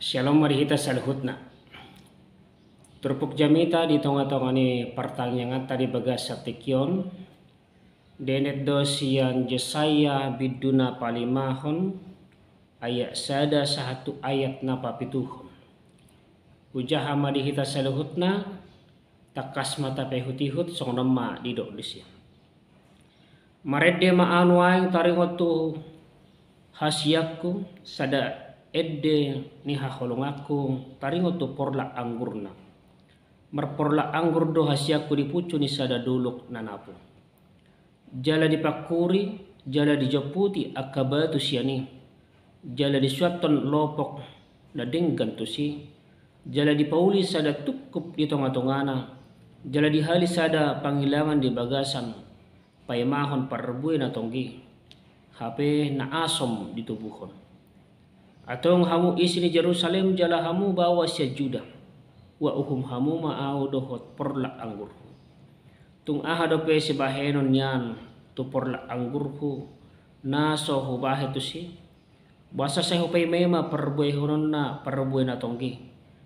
Shalom marihita salhutna. Turpuk jamita di tonga-tonga ni pertanyaan tadi bagas satikyon. Denet dosian Jesaya biduna palimahon ayat sada satu ayat na papituhon. Ujaha marihita salhutna takas mata pehutihut song nama didok disya. Marede maanu aing taringotu hasiakku sada edde ni haholongaku taringotu porla anggurna. Merporla anggur do hasiakku dipucu ni sada duluk nanapu. Jala dipakuri, jala dijoputi akabatu siani. Jala disuaton lopok na denggan tu si. Jala dipauli sada tukup di tonga-tongana. Jala dihali sada panghilangan di bagasan. Paimahon parbuy na tonggi. Hape na asom ditubuhon. Atong hamu isi ni Jerusalem jala hamu bawa siya Juda. Wa uhum hamu maaw dohot porla anggurhu. Tung aha dope si bahenon yan tu porla anggurhu. Naso hubahe tu si. Basa sa hupay mema parbuehonon na parbuy na tonggi.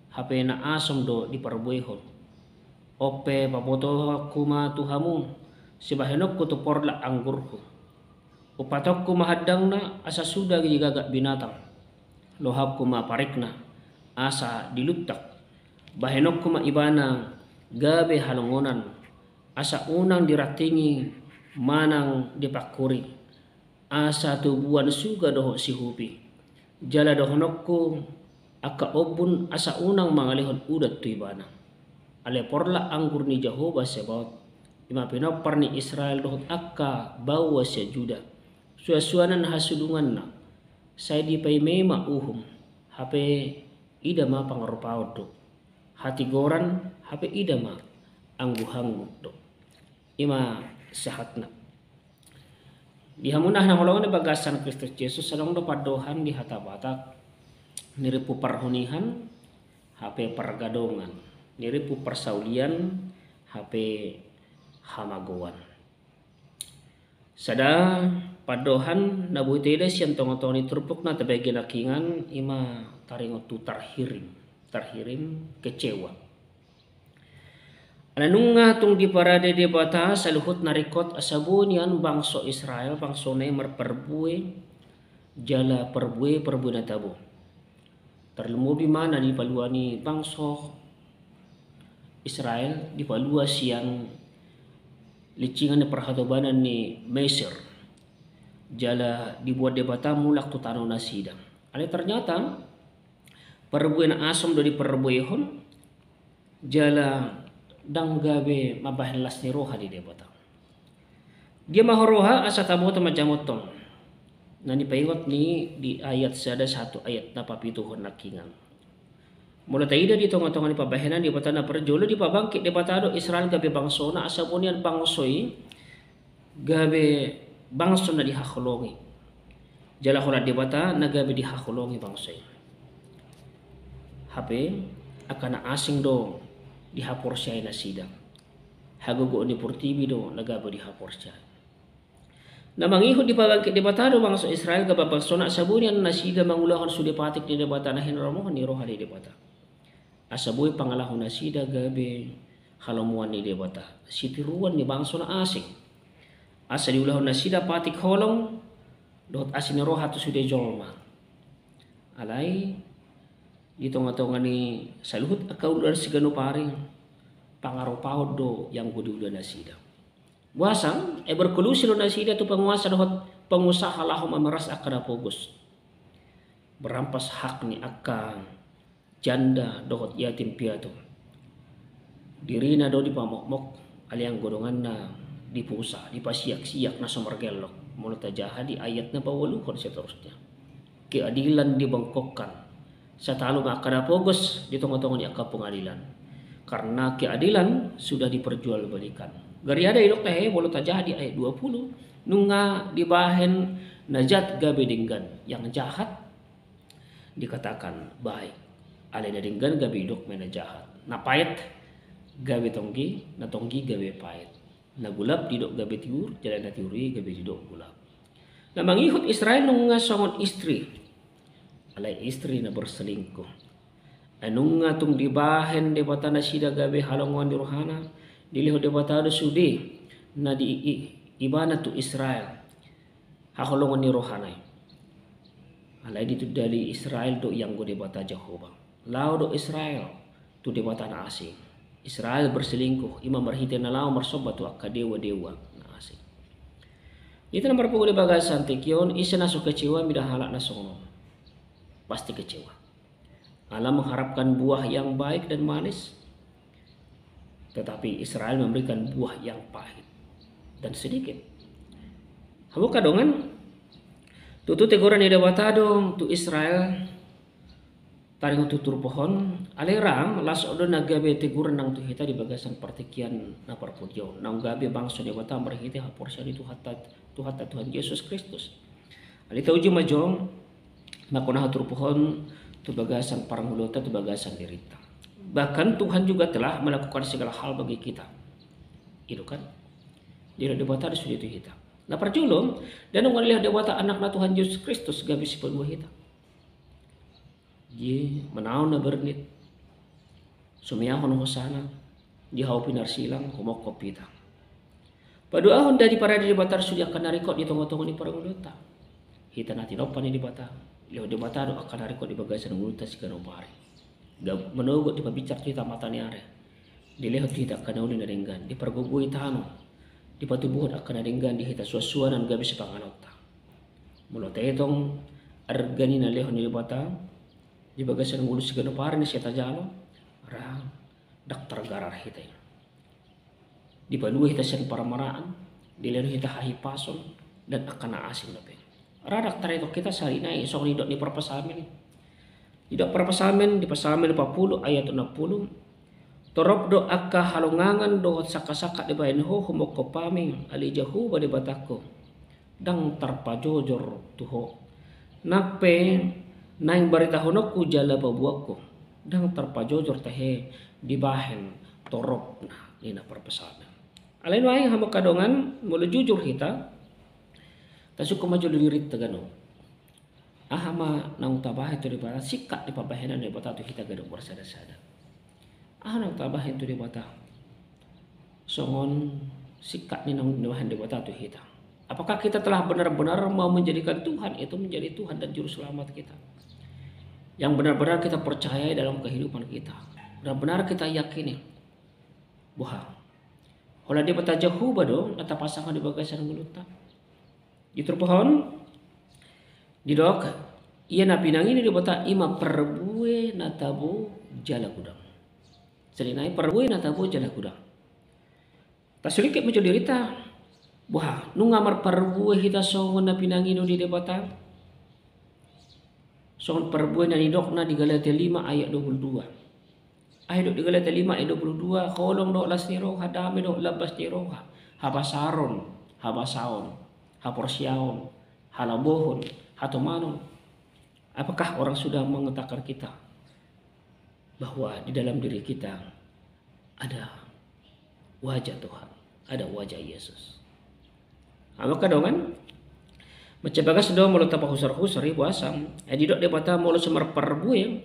Hape na asom do di parbuehon. Ope papoto kuma tu hamu. Si bahenok ko tu porla anggurhu. Upatok ko mahadang na asa suda gigagak binatang. Lohab ko maparikna asa diluttak. Bahenok ko maibana gabe halongonan. Asa unang diratingi manang dipakuri. Asa tubuan suga doho si hupi. Jala dohonok ko aka obun asa unang mangalihon udat tu ibana. Ale porla anggur ni Jehovah Sebaot. Ima pinopar ni Israel dohot akka bawa siya Juda. Suasuanan hasudungan na. Saya di pay mema uhum. Hape idama pangarupaw do. Hati goran hape idama angguhang do. Ima sehat na. Dihamunah na holongan ni bagasan Kristus Yesus salong do padohan di hatabatak. Niripu parhunihan hape pergadongan. Niripu persaulian hape hamagowan. Sada padohan na buiteda siyang tongo-tongo ni turpuk na tabagi nakingan ima taringotu tarhirim kecewa. Alanunga tung di parade de bata saluhut narikot asabun yan bangso Israel bangso na marperbue jala perbue na tabo. Terlumubi mana di paluani bangso Israel di palua siyang licingan na perhatobanan ni Mesir. Jala dibuat debata mulak tu tanong na sidang. Ale ternyata perbuy na asom do di perbuihon jala danggabe mabahenlas ni roha di debata. Dia mahoroha asa tamoto majamotong. Nani paingot ni di ayat sada satu ayat na papituhon nakingan. Mula taida di tonga-tonga ni pabahenan di bata na perjolo di pabangkit di bata do Israel gabe bangso na asabunian bangsoy gabe bangso na dihakulongi. Jala hulat di bata na gabe dihakulongi bangsoy. Hape akan asing do dihapor siya na sidang. Hagugo ni Purtibi do na gabe dihapor siya. Na mangihod di pabangkit di bata do bangso Israel gabe bangso na asabunian na sida mangulahon sudipatik di bata na hinramohon ni roha di bata. Asaboy pangalahon na sida gabe halamuan ni debata. Sitiruan ni bangso na asing. Asa diulahon na sida patik holong dot asin roha tu sude jolma. Alay di tonga-tonga ni saluhut akaw dar sigano paring pangaropawod do yang kududa na sida. Wasang berkolusi na sida tu penguasa dohot pengusaha lahom amaras akada pogos. Berampas hak ni akang janda dohot yatim piatu. Diri na do di pamokmok aliang godongan na dipusa, dipasiak-siak na sumargelok. Mulut jaha di ayat na pawaluhon seterusnya. Keadilan dibangkokkan. Sa talo makada pogos di tongo-tongo ni akap pengadilan. Karena keadilan sudah diperjualbelikan. Gari ada ilok teh mulut jaha di ayat 20. Nunga dibahen najat gabe dinggan. Yang jahat dikatakan baik. Ale na dinggan gabe idok mena jahat. Na payet gabe tonggi, na tonggi gabe payet. Na gulap didok gabe tiur, jalan na tiuri gabe didok gulap. Na mangihut Israel nung nga songon istri. Alay istri na berselingkuh. Anung ngatung dibahen de bata na sida gabe halongon di rohana diliho de bata do sudi na ibana tu Israel haholongon ni rohana alai di tu dari Israel do yang go de bata Jehovah lao do Israel tu de bata na asing Israel berselingkuh imam berhite na lao marsobat tu akka dewa na asing itu nomor puluh bagasan tekion isa na so kecewa mida halak na sono pasti kecewa. Allah mengharapkan buah yang baik dan manis, tetapi Israel memberikan buah yang pahit dan sedikit. Hamu kadongan tutu teguran ida batadong tu Israel taring tutur pohon alerang lasodo nagabe teguran nang tu hita di bagasan pertikian na parpudyo nang gabe bangsa di bata merhiti haporsian itu hatta Tuhan Yesus Kristus. Alita uji majong makona hatur pohon tu bagasan parang hulota tu bagasan derita. Bahkan Tuhan juga telah melakukan segala hal bagi kita. Itu kan? Dia debata di sudut kita. Nah perjulung dan ngalilah debata anak na Tuhan Yesus Kristus gabi si pedua kita. Ye menaon na bernit. Sumiahon hosana di hau pinar silang humok kopita. Paduahon dari para debata sudia akan narikot di tonggo-tonggo ni parang hulota. Hita natin opan ni debata. Leo di mata do akan hari kok di bagasan ngulutas sikano pare. Menugut di pabicar kita mata ni are. Di lehot kita akan uli naringgan. Di pergugui tano. Di patubuhot akan naringgan di hita suasuanan gabi sepanganota. Mula tetong argani na lehon di bata. Di bagasan ngulus sikano pare ni siya tajalo. Rang daktar garar hita. Di padua hita siyan para maraan. Di lehon hita hahipason dan akan naasing na pe. Radak tareto kita sehari ini isok nidok di perpasamen. Nidok perpasamen di pasamen 40 ayat 60. Torop do akka halongangan do saka-saka di bayan ho humok kopaming ali jahu ba di batako. Dang tarpajojor tuho. Nape naing barita honokku jala babuakko. Dang tarpajojor tahe di bahen torop na ina perpasamen. Alain wae hamok kadongan mulu jujur kita. Tasuk maju lirit tagano. Ahama nang tabah itu di bata sikat di pabahenan di bata tu kita gadong bersada-sada. Nang tabah itu di bata. Songon sikat ni nang bahan di bata tu kita. Apakah kita telah benar-benar mau menjadikan Tuhan itu menjadi Tuhan dan juru selamat kita? Yang benar-benar kita percaya dalam kehidupan kita. Benar-benar kita yakini bahwa kalau dia bata jauh bado atau pasangan di bagasan nguluta. Itu pohon didok ia napinangi ni dibota ima perbue natabu jala gudang. Selinai perbue natabu jala gudang. Tasulikit muncul dirita. Wah, nu ngamar perbue hita songon napinangi no di debota. Songon perbue na didok na di Galatia 5 ayat 22. Ayat di Galatia 5 ayat 22 kolong do las niro hadame do labas niro habasaron habasaon haporsiaon, halabohon, hatomanon. Apakah orang sudah mengatakan kita bahwa di dalam diri kita ada wajah Tuhan, ada wajah Yesus? Maka dongan macam bagas do mulut apa husar-husar ibu asam. Edi dok debata mulut semar perbuye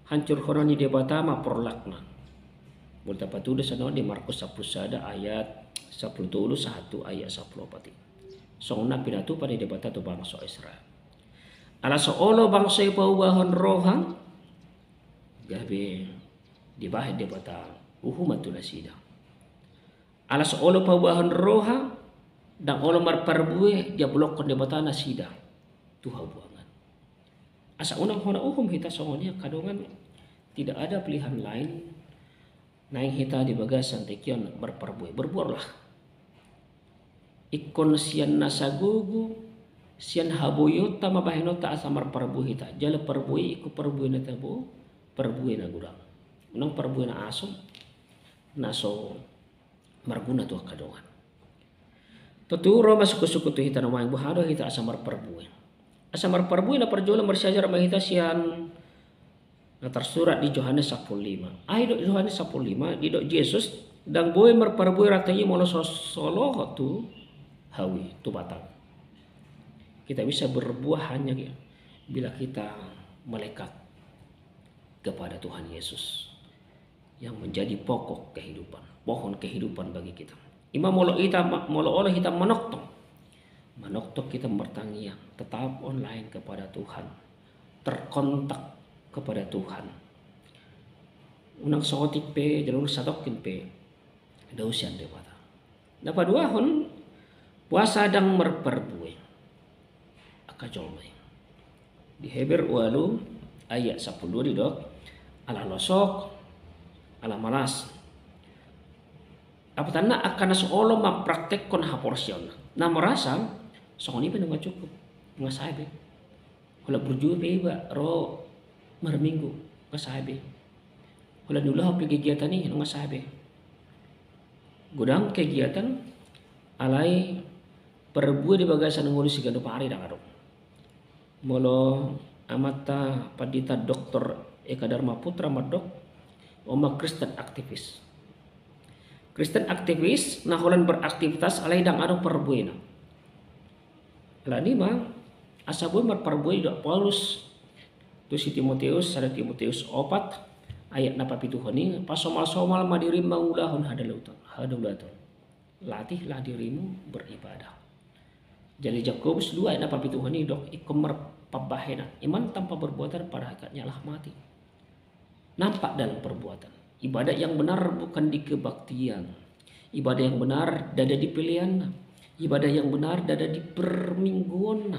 hancur horoni debata ma porlakna. Mulut apa tu desano di Markus 10 ayat 10 1 ayat 10 Songna pinatu pada debata tu bangsa Israel. Ala soolo bangsa ipauwahon rohang gabe dibahid debata uhumatul asida. Ala soolo pauwahon roha dan olo marparbue dia blokon debata nasida tuha buangan. Asa unang hona uhum hita songonia kadongan tidak ada pilihan lain naing hita di bagasan tekion marparbue berbuatlah. Ikon sian nasagugu sian haboyota mabahinota asamar parbuhita jala parbui iku parbui na tabo parbui na gurang unang parbui na aso naso marguna tu kadongan tuturo masuku-suku tu hita na maing buhado hita asamar parbui na parjola marsajar mahita sian na tersurat di Yohanes 15 ay do Yohanes 15 di do Yesus dang boy marparbui ratayi mono solo tu hawi tu batang. Kita bisa berbuah hanya bila kita melekat kepada Tuhan Yesus yang menjadi pokok kehidupan, pohon kehidupan bagi kita. Ima molo kita manoktok kita bertanya tetap online kepada Tuhan, terkontak kepada Tuhan. Unang sokotik pe jalur satokin pe dausian dewata. Dapat dua hon puasa dang merperbue akajolmai. Di Heber 8 ayat 10 didok ala losok ala malas. Apa tanda akan seolo mapraktek kon haporsion. Na merasa songoni pe nggak cukup nggak sabe. Kalau berjuang pe ba ro marminggu nggak sabe. Kalau dulu hapli kegiatan nih nggak sabe. Gudang kegiatan alai perbuat di bagasan ngurus sigado pari dah karo. Molo amata padita dokter Eka Dharma Putra madok oma Kristen aktivis. Kristen aktivis naholan beraktivitas alai dang ado perbuena. Lani mah asabu mar perbuai dok Paulus tu si Timoteus ada Timoteus 4 ayat napa pituhani pas somal-somal madiri mangulahun hadalautan. Latihlah dirimu beribadah. Jadi Yakobus 2 ayat napa pituhani dok ikomer pabahena. Iman tanpa perbuatan pada hakikatnya lah mati. Nampak dalam perbuatan. Ibadah yang benar bukan di kebaktian. Ibadah yang benar dada di pilihan. Ibadah yang benar dada di permingguan.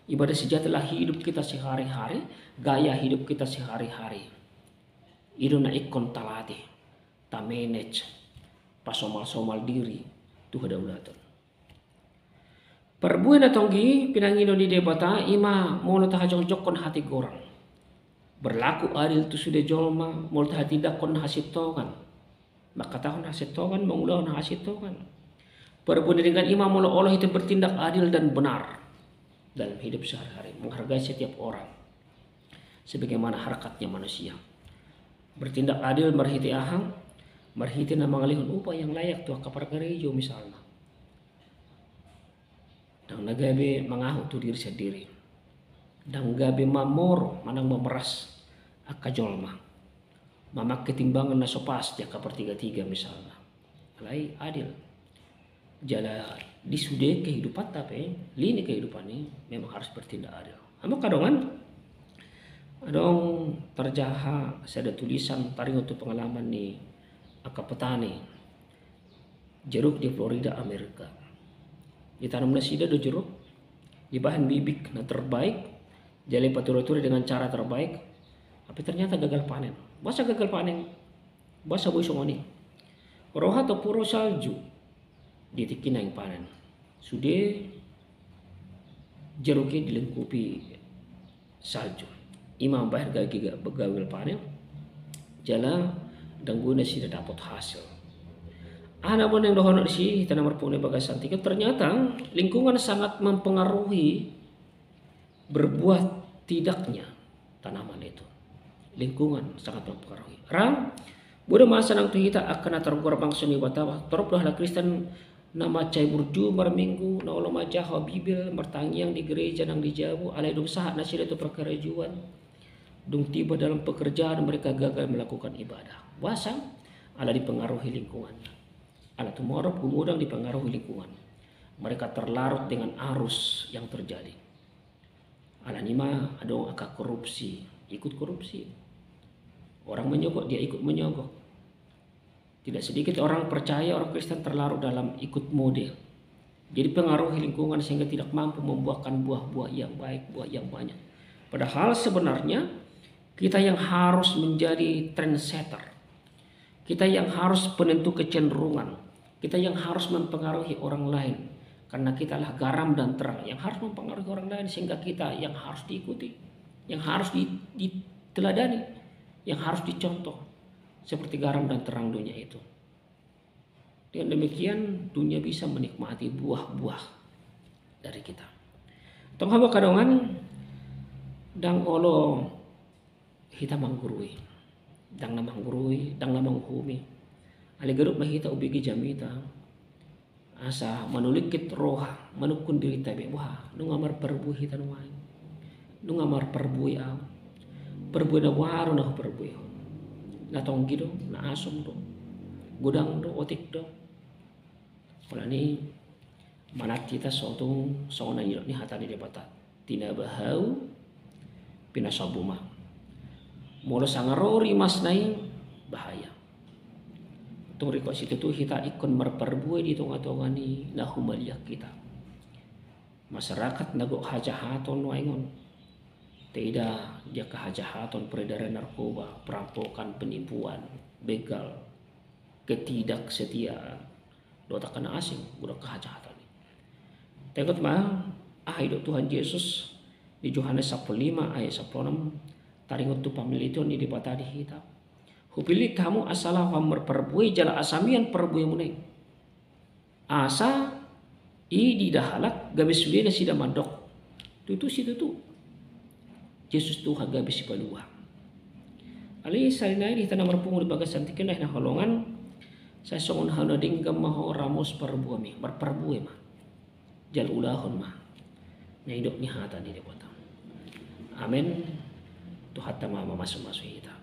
Ibadah sejatilah hidup kita sehari-hari. Gaya hidup kita sehari-hari. Itu na ikon talati. Ta manage. Pasomal-somal diri. Tuh ada ulatan. Perbuan atonggi pinangino di debata ima mono tahajong jokon hati gorang. Berlaku adil tu sudah jolma mono hati dakon hasitokan. Maka tahun hasitokan mengulahun hasitokan. Perbuan dengan ima mono Allah itu bertindak adil dan benar dalam hidup sehari-hari, menghargai setiap orang sebagaimana harakatnya manusia. Bertindak adil marhiti ahang, marhiti na mangalihun upah yang layak tuh kapar gerejo misalnya. Dan nagabe mengahu tu diri sendiri. Dan gabe mamor manang memeras akajolma. Mamak ketimbangan na sopas dia kapar 3-3 misalnya. Alai adil. Jala disude kehidupan tapi lini kehidupan ini memang harus bertindak adil. Amo kadongan adong terjaha saya ada tulisan taring untuk pengalaman nih akap petani jeruk di Florida Amerika. Ditanam nasida do jeruk di bahan bibik na terbaik jali patur-patur dengan cara terbaik tapi ternyata gagal panen. Basa gagal panen. Basa boy songoni. Roha atau puro salju ditikin yang panen. Sudah jeruknya dilengkupi salju. Imam bahir gagi gagal panen. Jala dan guna sudah dapat hasil. Anak pun yang dohonok si tanah merpune bagasan tiga ternyata lingkungan sangat mempengaruhi berbuah tidaknya tanaman itu. Lingkungan sangat mempengaruhi. Ram, budak masa nang tu kita akan atar gorbang seni watawa. Torop dah Kristen nama cai burju marminggu na ulo majah bibil mertangiang di gereja nang di Jawa alai dong sahat nasida itu perkerajuan. Dong tiba dalam pekerjaan mereka gagal melakukan ibadah. Wasang ala dipengaruhi lingkungannya. Ala tumorop gumudang dipengaruhi lingkungan. Mereka terlarut dengan arus yang terjadi. Ala nima adong akak korupsi, ikut korupsi. Orang menyogok dia ikut menyogok. Tidak sedikit orang percaya orang Kristen terlarut dalam ikut model. Jadi pengaruhi lingkungan sehingga tidak mampu membuahkan buah-buah yang baik, buah yang banyak. Padahal sebenarnya kita yang harus menjadi trendsetter. Kita yang harus penentu kecenderungan. Kita yang harus mempengaruhi orang lain. Karena kita adalah garam dan terang yang harus mempengaruhi orang lain sehingga kita yang harus diikuti. Yang harus diteladani. Yang harus dicontoh. Seperti garam dan terang dunia itu. Dengan demikian dunia bisa menikmati buah-buah dari kita. Tong haba kadongan dang olo hita manggurui. Dang na manggurui, dang na manghumi. Ali garup mahita ubigi jamita. Asa manulikit roha, manukun diri tabi. Wah, nung amar perbuhi tanuay. Nung amar perbuhi aw. perbuih na waro na perbuih. Na tonggi do, na asom do, gudang do, otik do. Wala ni manat kita sotung sona ni hatani de bata. Tina bahau pinasabuma. Mula sangarori mas naing bahaya. Turi ko situ tu kita ikon merperbuih di tonga-tonga ni nahumaliak kita. Masyarakat nago hajahaton waingon. Tidak dia kehajahaton peredaran narkoba, perampokan, penipuan, begal, ketidaksetiaan. Dota kena asing, udah kehajatan. Tekot mah, hidup Tuhan Yesus di Yohanes 15 ayat 16 taringot tu pamilito ni di batadi hitam. Hupili kamu asalah merperbuai jala asamian perbuai muneng. Asa i di dahalak gabis sudah sida mandok. Tutu situ tu. Yesus tu gabis si palua. Ali salina di tanah merpungu di bagas santikin na holongan. Saya songon hana dinggam maho ramos perbuami, berperbuai mah. Jal ulahon mah. Nya hidup ni hata di depan. Amin. Tuhan tamama masuk-masuk kita.